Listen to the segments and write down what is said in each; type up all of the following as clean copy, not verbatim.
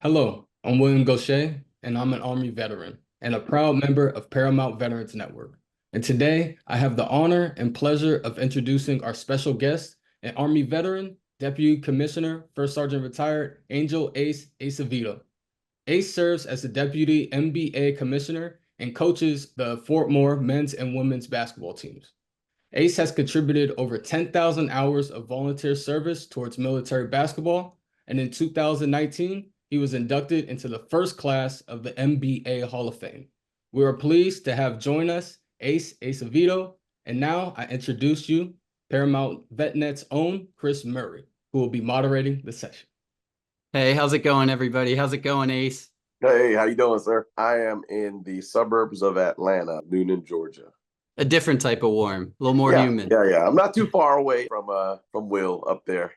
Hello, I'm William Gaucher, and I'm an Army veteran and a proud member of Paramount Veterans Network. And today, I have the honor and pleasure of introducing our special guest, an Army veteran, Deputy Commissioner, First Sergeant Retired, Angel Ace Acevedo. Ace serves as the Deputy MBA Commissioner and coaches the Fort Moore men's and women's basketball teams. Ace has contributed over 10,000 hours of volunteer service towards military basketball, and in 2019, he was inducted into the first class of the MBA Hall of Fame. We are pleased to have join us Ace Acevedo, and now I introduce you Paramount VetNet's own Chris Murray, who will be moderating the session. Hey, how's it going, everybody? How's it going, Ace? Hey, how you doing, sir? I am in the suburbs of Atlanta, Noonan, Georgia. A different type of warm, a little more Yeah, human. yeah. I'm not too far away from Will up there.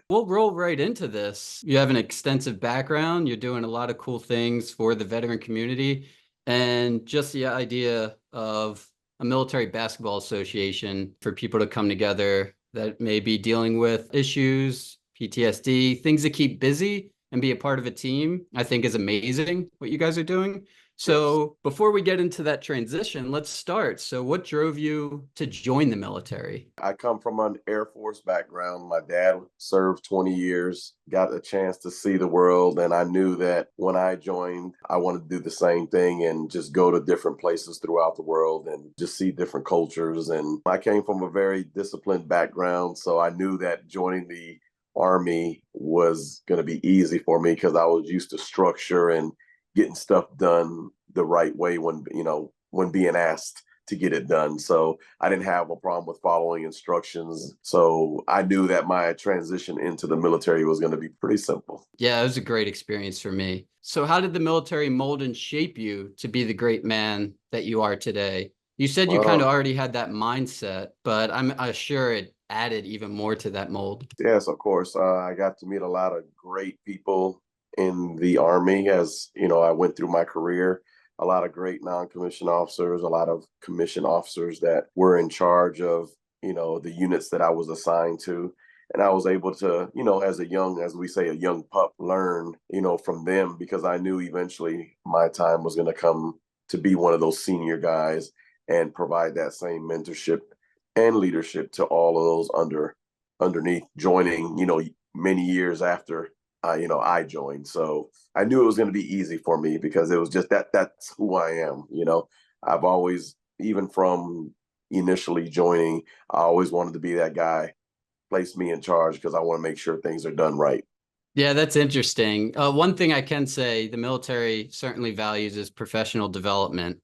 We'll roll right into this. You have an extensive background. You're doing a lot of cool things for the veteran community. And just the idea of a military basketball association for people to come together that may be dealing with issues, PTSD, things that keep busy and be a part of a team, I think is amazing what you guys are doing. So before we get into that transition, let's start. So what drove you to join the military? I come from an Air Force background. My dad served 20 years, got a chance to see the world. And I knew that when I joined, I wanted to do the same thing and just go to different places throughout the world and just see different cultures. And I came from a very disciplined background. So I knew that joining the Army was going to be easy for me because I was used to structure and getting stuff done the right way when being asked to get it done. So I didn't have a problem with following instructions. So I knew that my transition into the military was going to be pretty simple. Yeah, it was a great experience for me. So how did the military mold and shape you to be the great man that you are today? You said you kind of already had that mindset, but I'm sure it added even more to that mold. Yes, of course. I got to meet a lot of great people in the Army as, I went through my career. A lot of great non-commissioned officers, a lot of commissioned officers that were in charge of, the units that I was assigned to. And I was able to, as a young pup, learn, from them because I knew eventually my time was going to come to be one of those senior guys and provide that same mentorship and leadership to all of those underneath joining, many years after I joined. So I knew it was going to be easy for me because it was just that's who I am. I've always, even from initially joining, I always wanted to be that guy. Place me in charge because I want to make sure things are done right. Yeah, that's interesting. One thing I can say the military certainly values is professional development.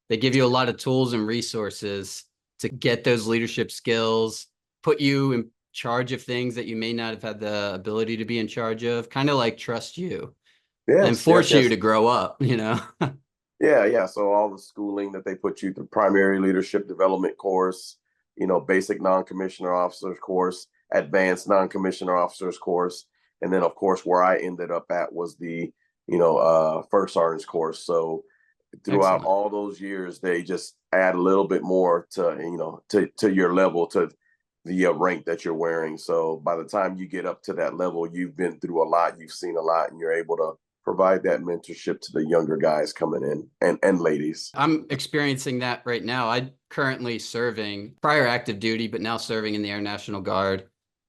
They give you a lot of tools and resources to get those leadership skills, put you in charge of things that you may not have had the ability to be in charge of, kind of like trust you and force you to grow up, Yeah. So all the schooling that they put you through, primary leadership development course, basic non-commissioner officers course, advanced non-commissioner officers course. And then of course, where I ended up at was the, first sergeant's course. So throughout all those years, they just add a little bit more to your level, to the rank that you're wearing. So by the time you get up to that level, you've been through a lot, you've seen a lot, and you're able to provide that mentorship to the younger guys coming in and ladies. I'm experiencing that right now. I'm currently serving prior active duty, but now serving in the Air National Guard.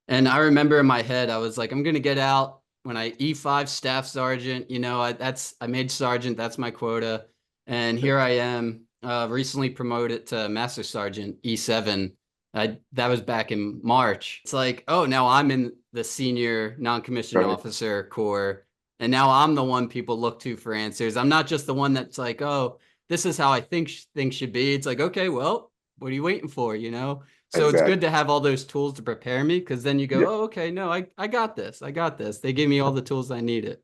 And I remember in my head, I was like, I'm going to get out when I E5 staff sergeant, I made sergeant, that's my quota. And here I am, recently promoted to master sergeant E7. That was back in March. It's like, oh, now I'm in the senior non-commissioned officer corps. And now I'm the one people look to for answers. I'm not just the one that's like, oh, this is how I think things should be. It's like, okay, well, what are you waiting for? So It's good to have all those tools to prepare me because then you go, oh, okay, no, I got this. I got this. They gave me all the tools I needed.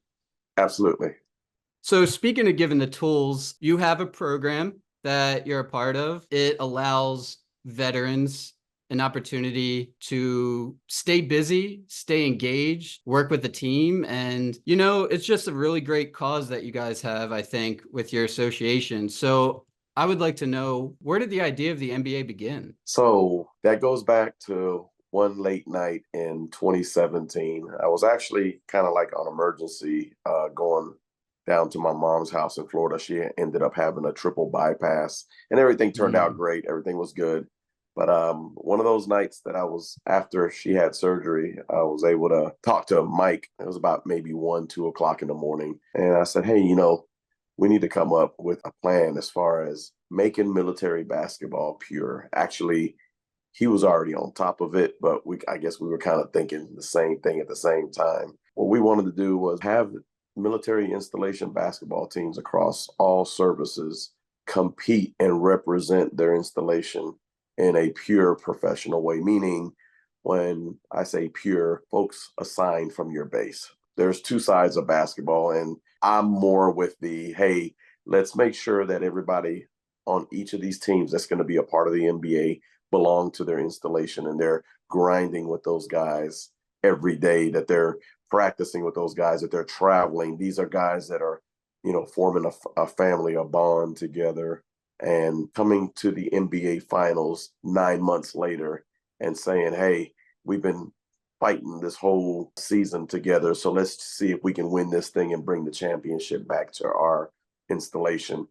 Absolutely. So speaking of giving the tools, you have a program that you're a part of. It allows veterans an opportunity to stay busy, stay engaged, work with the team. And, it's just a really great cause that you guys have, I think, with your association. So I would like to know, where did the idea of the MBA begin? So that goes back to one late night in 2017. I was actually kind of like on emergency going down to my mom's house in Florida. She ended up having a triple bypass, and everything turned out great. Everything was good. But one of those nights that I was, after she had surgery, I was able to talk to Mike. It was about maybe 1, 2 o'clock in the morning. And I said, hey, we need to come up with a plan as far as making military basketball pure. Actually, he was already on top of it, but I guess we were kind of thinking the same thing at the same time. What we wanted to do was have military installation basketball teams across all services compete and represent their installation in a pure professional way, meaning when I say pure, folks assigned from your base. There's two sides of basketball, and I'm more with the, hey, let's make sure that everybody on each of these teams that's going to be a part of the NBA belong to their installation, and they're grinding with those guys every day, that they're practicing with those guys, that they're traveling. These are guys that are, forming a family, a bond together, and coming to the NBA finals 9 months later and saying, hey, we've been fighting this whole season together, so let's see if we can win this thing and bring the championship back to our installation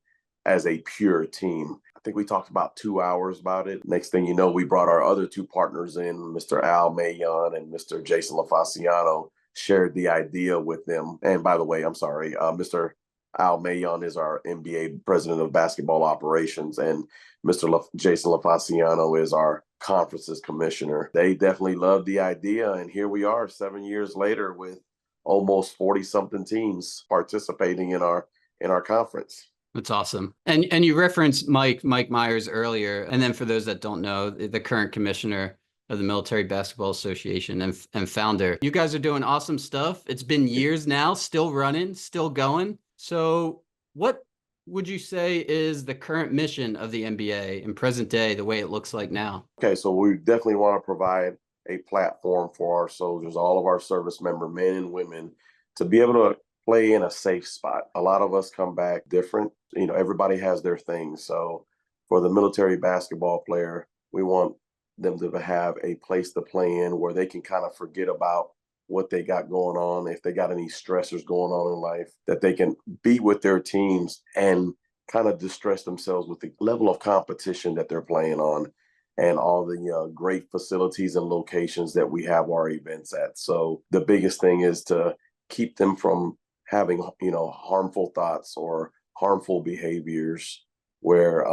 as a pure team. I think we talked about 2 hours about it. Next thing you know, we brought our other two partners in, Mr. Al Mayon and Mr. Jason LaFaciano, shared the idea with them. And by the way, I'm sorry, Mr. Al Mayon is our MBA president of basketball operations, and Mr. Jason LaFaciano is our conferences commissioner. They definitely loved the idea, and here we are 7 years later with almost 40-something teams participating in our conference. That's awesome. And you referenced Mike Myers earlier, and then for those that don't know, the current commissioner of the Military Basketball Association and founder. You guys are doing awesome stuff. It's been years now, still running, still going. So what would you say is the current mission of the MBA in present day, the way it looks like now? Okay, so we definitely want to provide a platform for our soldiers, all of our service member men and women, to be able to play in a safe spot. A lot of us come back different. Everybody has their thing. So for the military basketball player, we want them to have a place to play in where they can kind of forget about what they got going on, if they got any stressors going on in life, that they can be with their teams and kind of distress themselves with the level of competition that they're playing on and all the great facilities and locations that we have our events at. So the biggest thing is to keep them from having, harmful thoughts or harmful behaviors where,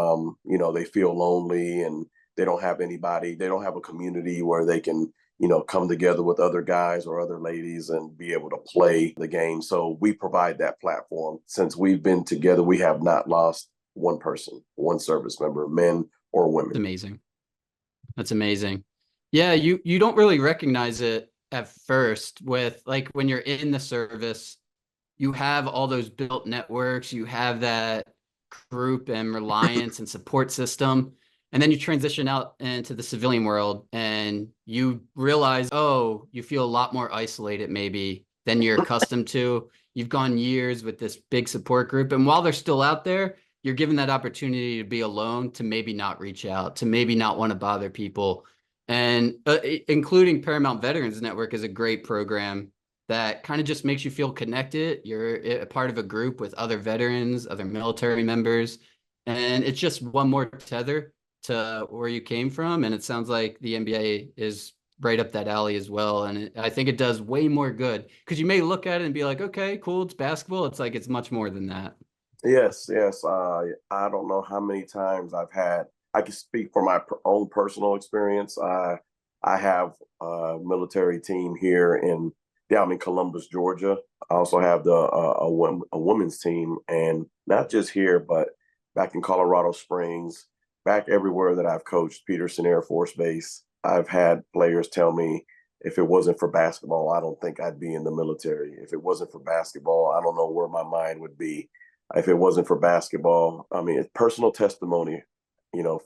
they feel lonely and they don't have anybody, they don't have a community where they can, come together with other guys or other ladies and be able to play the game. So we provide that platform. Since we've been together, we have not lost one person, one service member, men or women. That's amazing. That's amazing. Yeah, you don't really recognize it at first with, like, when you're in the service, you have all those built networks, you have that group and reliance and support system. And then you transition out into the civilian world and you realize, oh, you feel a lot more isolated maybe than you're accustomed to. You've gone years with this big support group. And while they're still out there, you're given that opportunity to be alone, to maybe not reach out, to maybe not want to bother people. And including Paramount Veterans Network is a great program that kind of just makes you feel connected. You're a part of a group with other veterans, other military members, and it's just one more tether to where you came from. And it sounds like the MBA is right up that alley as well. And I think it does way more good, because you may look at it and be like, okay, cool, it's basketball. It's like, it's much more than that. Yes. I don't know how many times I can speak for my own personal experience. I have a military team here down in Columbus, Georgia. I also have a women's team, and not just here, but back in Colorado Springs, back everywhere that I've coached, Peterson Air Force Base. I've had players tell me, if it wasn't for basketball, I don't think I'd be in the military. If it wasn't for basketball, I don't know where my mind would be. If it wasn't for basketball, I mean, it's personal testimony,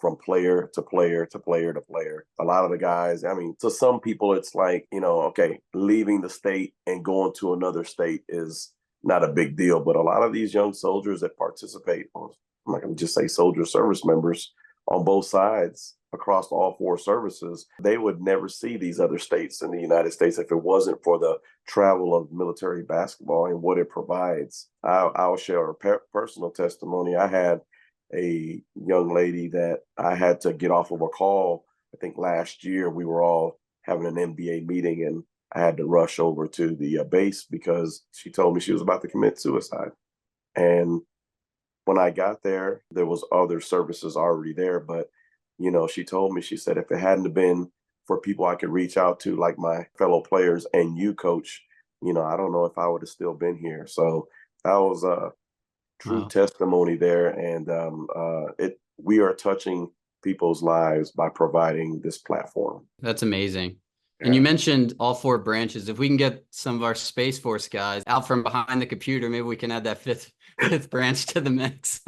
from player to player to player to player. A lot of the guys, I mean, to some people, it's like, okay, leaving the state and going to another state is not a big deal. But a lot of these young soldiers that participate, I'm not going to just say soldier service members on both sides, across all four services, they would never see these other states in the United States if it wasn't for the travel of military basketball and what it provides. I'll share a personal testimony. I had a young lady that I had to get off of a call. I think last year we were all having an MBA meeting, and I had to rush over to the base because she told me she was about to commit suicide. And when I got there, there was other services already there, but she told me, she said, if it hadn't have been for people I could reach out to, like my fellow players and you, coach, I don't know if I would have still been here. So that was a true Wow. testimony there. And we are touching people's lives by providing this platform. That's amazing. And you mentioned all four branches. If we can get some of our Space Force guys out from behind the computer, maybe we can add that fifth branch to the mix.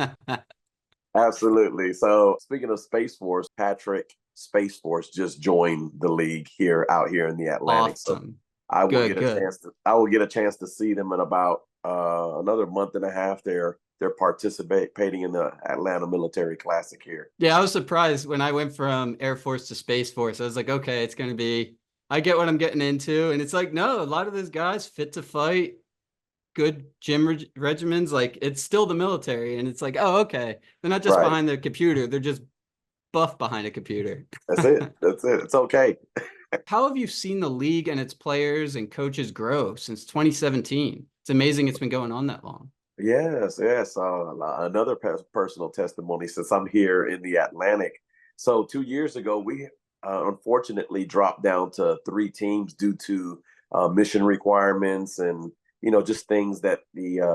Absolutely. So speaking of Space Force, Patrick Space Force just joined the league out here in the Atlantic. Awesome. So I will Good. get a chance to see them in about another month and a half. They're participating in the Atlanta Military Classic here. Yeah, I was surprised when I went from Air Force to Space Force. I was like, okay, it's going to be, I get what I'm getting into. And it's like, no, a lot of those guys fit to fight, good gym regimens. Like, it's still the military. And it's like, oh, okay. They're not just Right. behind the computer. They're just buff behind a computer. That's it. That's it. It's okay. How have you seen the league and its players and coaches grow since 2017? It's amazing it's been going on that long. Yes. Another personal testimony since I'm here in the Atlantic. So 2 years ago, we unfortunately dropped down to 3 teams due to mission requirements and just things that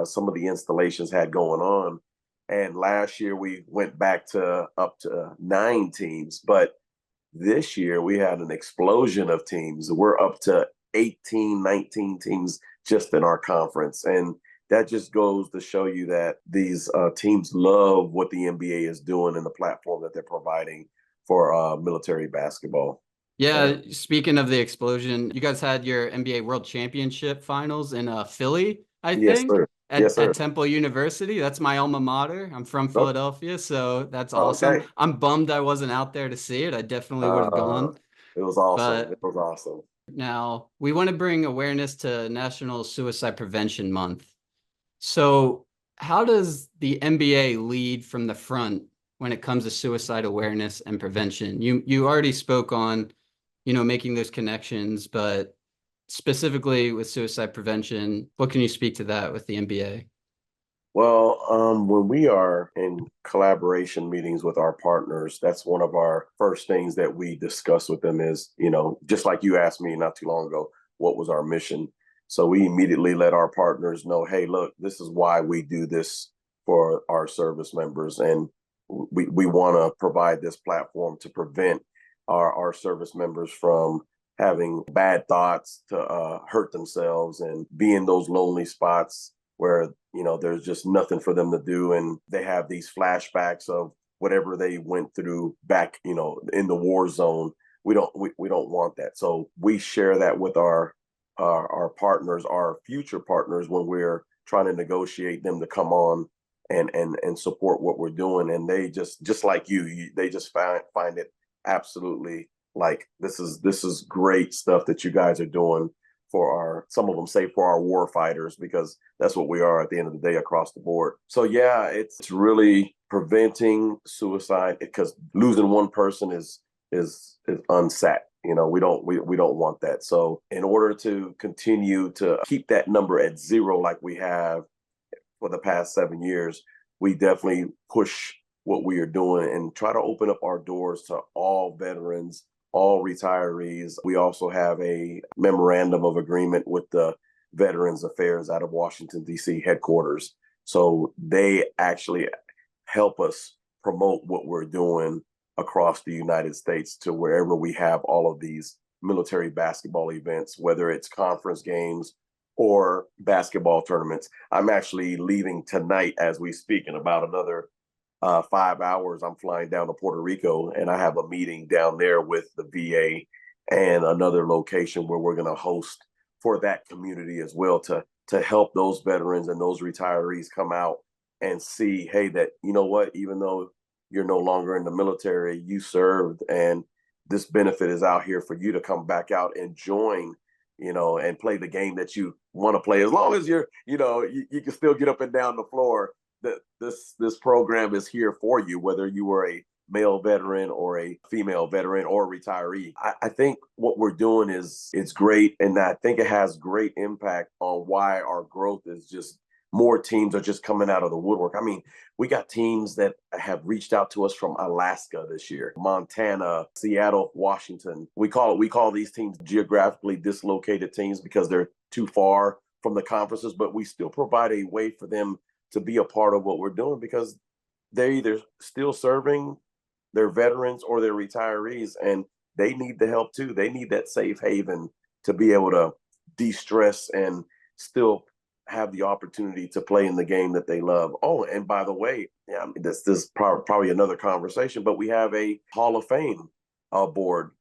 some of the installations had going on. And last year we went back to up to 9 teams, but this year we had an explosion of teams. We're up to 18, 19 teams just in our conference. And that just goes to show you that these teams love what the NBA is doing and the platform that they're providing for military basketball. Yeah, speaking of the explosion, you guys had your NBA World Championship finals in Philly, I Yes, think, sir. Yes, sir. at Temple University. That's my alma mater. I'm from Philadelphia, so that's awesome. Okay. I'm bummed I wasn't out there to see it. I definitely would have gone. It was awesome. But It was awesome. now we want to bring awareness to National Suicide Prevention Month. So how does the NBA lead from the front when it comes to suicide awareness and prevention? You already spoke on, making those connections, but specifically with suicide prevention, what can you speak to that with the NBA? Well, when we are in collaboration meetings with our partners, that's one of our first things that we discuss with them is, just like you asked me not too long ago, what was our mission? So we immediately let our partners know, hey, look, this is why we do this for our service members. And we want to provide this platform to prevent our service members from having bad thoughts to hurt themselves and be in those lonely spots where, there's just nothing for them to do. And they have these flashbacks of whatever they went through back, in the war zone. We don't want that. So we share that with our partners, our future partners, when we're trying to negotiate them to come on and support what we're doing. And they just like they just find it absolutely like this is great stuff that you guys are doing for some of them say for our war fighters, because that's what we are at the end of the day across the board. So yeah, it's really preventing suicide, because losing one person is unsat. We don't want that. So in order to continue to keep that number at 0 like we have for the past 7 years, we definitely push what we are doing and try to open up our doors to all veterans, all retirees. We also have a memorandum of agreement with the Veterans Affairs out of Washington, D.C. headquarters. So they actually help us promote what we're doing across the United States to wherever we have all of these military basketball events, whether it's conference games or basketball tournaments. I'm actually leaving tonight as we speak. In about another 5 hours, I'm flying down to Puerto Rico, and I have a meeting down there with the VA and another location where we're going to host for that community as well, to help those veterans and those retirees come out and see, hey, that, what, even though you're no longer in the military, you served, and this benefit is out here for you to come back out and join, and play the game that you want to play. As long as you can still get up and down the floor, that this program is here for you, whether you were a male veteran or a female veteran or a retiree. I think what we're doing it's great, and I think it has great impact on why our growth is just more teams are just coming out of the woodwork. I mean, we got teams that have reached out to us from Alaska this year, Montana, Seattle, Washington. We call these teams geographically dislocated teams because they're too far from the conferences, but we still provide a way for them to be a part of what we're doing because they're either still serving, they're veterans, or they're retirees, and they need the help too. They need that safe haven to be able to de-stress and still have the opportunity to play in the game that they love. Oh, and by the way, yeah, I mean, this is probably another conversation, but we have a Hall of Fame board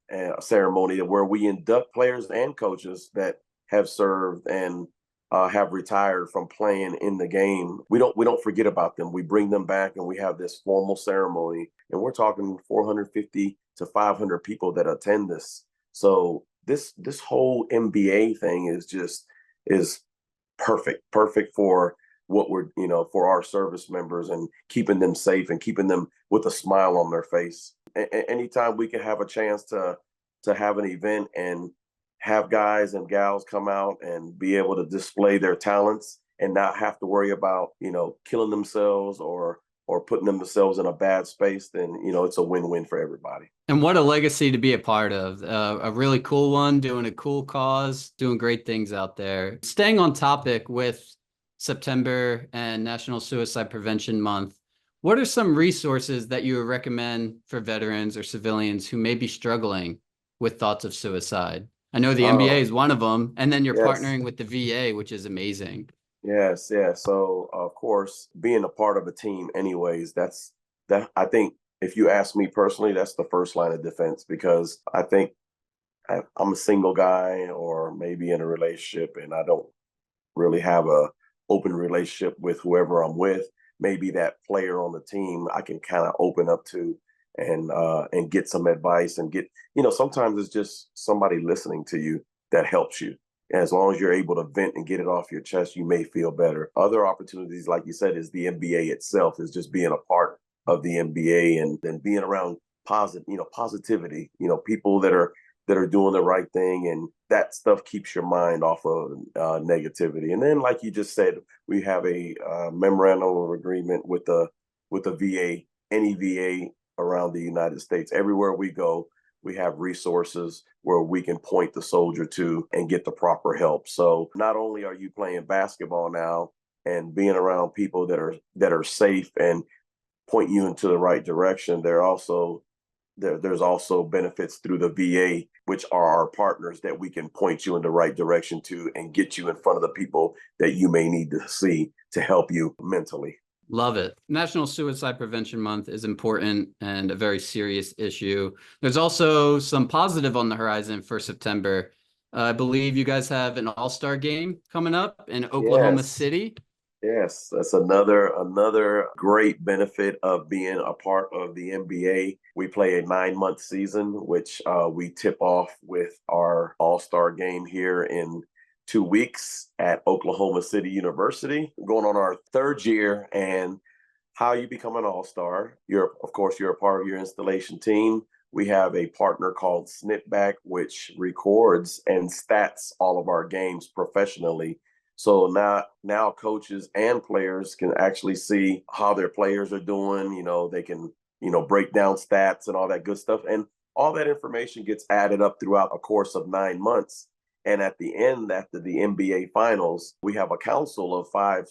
ceremony where we induct players and coaches that have served and have retired from playing in the game. We don't forget about them. We bring them back, and we have this formal ceremony, and we're talking 450 to 500 people that attend this. So this whole MBA thing is perfect for what we're, for our service members and keeping them safe and keeping them with a smile on their face. Anytime we can have a chance to have an event and have guys and gals come out and be able to display their talents and not have to worry about, killing themselves or putting themselves in a bad space, then, it's a win-win for everybody. And what a legacy to be a part of. A really cool one, doing a cool cause, doing great things out there. Staying on topic with September and National Suicide Prevention Month, what are some resources that you would recommend for veterans or civilians who may be struggling with thoughts of suicide? I know the MBA is one of them, and then you're partnering with the VA, which is amazing. Yes, yeah. So of course, being a part of a team anyways, I think if you ask me personally, that's the first line of defense, because I think I'm a single guy or maybe in a relationship and I don't really have a open relationship with whoever I'm with. Maybe that player on the team I can kind of open up to and get some advice and get, sometimes it's just somebody listening to you that helps you. As long as you're able to vent and get it off your chest, you may feel better. Other opportunities, like you said, is the MBA itself, is just being a part of the MBA and then being around positivity, people that are doing the right thing, and that stuff keeps your mind off of negativity. And then, like you just said, we have a memorandum of agreement with the VA, any VA around the United States. Everywhere we go, we have resources where we can point the soldier to and get the proper help. So not only are you playing basketball now and being around people that are safe and point you into the right direction, there's also benefits through the VA, which are our partners, that we can point you in the right direction to and get you in front of the people that you may need to see to help you mentally. Love it. National Suicide Prevention Month is important and a very serious issue. There's also some positive on the horizon for September. I believe you guys have an all-star game coming up in Oklahoma City. Yes, that's another great benefit of being a part of the MBA. We play a 9-month season, which we tip off with our all-star game here in 2 weeks at Oklahoma City University. We're going on our 3rd year, and how you become an all-star. You're a part of your installation team. We have a partner called Snipback, which records and stats all of our games professionally. So now coaches and players can actually see how their players are doing. They can, break down stats and all that good stuff. And all that information gets added up throughout a course of 9 months. And at the end, after the MBA finals, we have a council of 5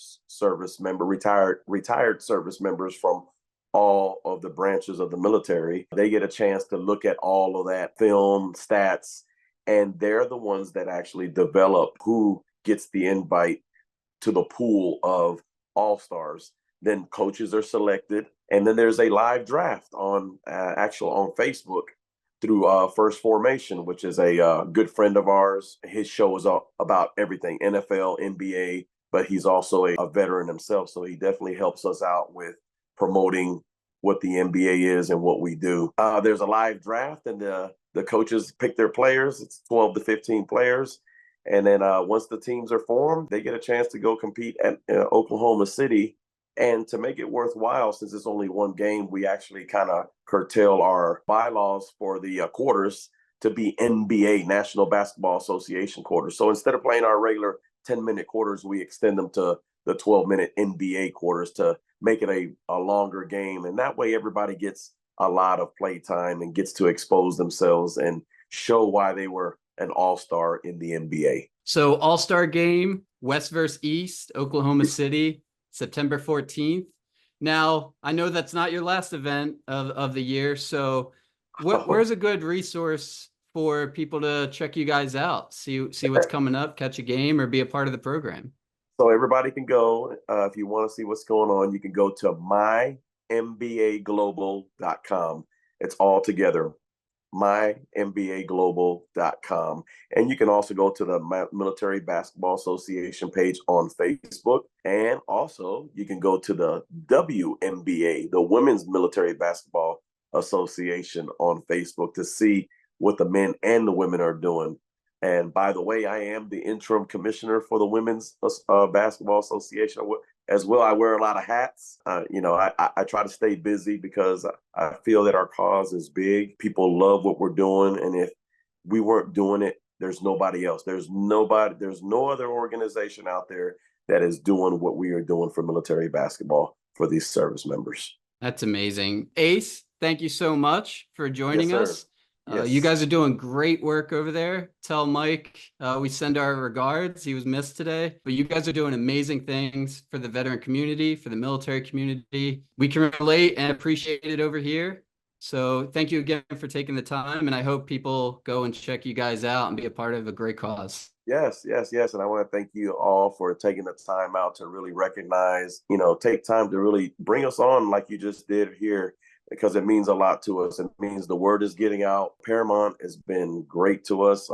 retired service members from all of the branches of the military. They get a chance to look at all of that film, stats, and they're the ones that actually develop who gets the invite to the pool of all-stars. Then coaches are selected, and then there's a live draft on Facebook through First Formation, which is a good friend of ours. His show is about everything, NFL, NBA, but he's also a veteran himself. So he definitely helps us out with promoting what the MBA is and what we do. There's a live draft, and the coaches pick their players. It's 12 to 15 players. And then once the teams are formed, they get a chance to go compete at Oklahoma City. And to make it worthwhile, since it's only one game, we actually kind of curtail our bylaws for the quarters to be NBA, National Basketball Association quarters. So instead of playing our regular 10-minute quarters, we extend them to the 12-minute NBA quarters to make it a longer game. And that way everybody gets a lot of play time and gets to expose themselves and show why they were an all-star in the NBA. So all-star game, West versus East, Oklahoma City, September 14th. Now, I know that's not your last event of the year. So where's a good resource for people to check you guys out, see what's coming up, catch a game, or be a part of the program? So everybody can go. If you want to see what's going on, you can go to mymbaglobal.com. It's all together, mymbaglobal.com. And you can also go to the Military Basketball Association page on Facebook. And also you can go to the WNBA, the Women's Military Basketball Association, on Facebook to see what the men and the women are doing. And by the way, I am the interim commissioner for the Women's Basketball Association as well. I wear a lot of hats. I try to stay busy because I feel that our cause is big. People love what we're doing. And if we weren't doing it, there's nobody else. There's no other organization out there that is doing what we are doing for military basketball for these service members. That's amazing. Ace, thank you so much for joining us. Yes. You guys are doing great work over there. Tell Mike we send our regards. He was missed today, but you guys are doing amazing things for the veteran community, for the military community. We can relate and appreciate it over here. So thank you again for taking the time, and I hope people go and check you guys out and be a part of a great cause. Yes. And I want to thank you all for taking the time out to really recognize, take time to really bring us on like you just did here, because it means a lot to us. It means the word is getting out. Paramount has been great to us.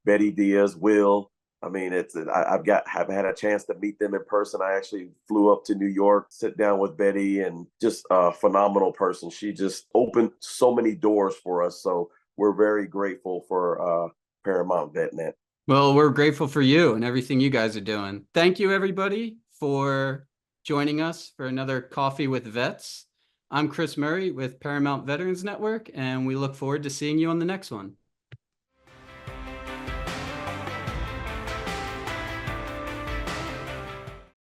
Betty Diaz, Will. I mean, I've had a chance to meet them in person. I actually flew up to New York, sit down with Betty, and just a phenomenal person. She just opened so many doors for us. So we're very grateful for Paramount VetNet. Well, we're grateful for you and everything you guys are doing. Thank you, everybody, for joining us for another Coffee with Vets. I'm Chris Murray with Paramount Veterans Network, and we look forward to seeing you on the next one.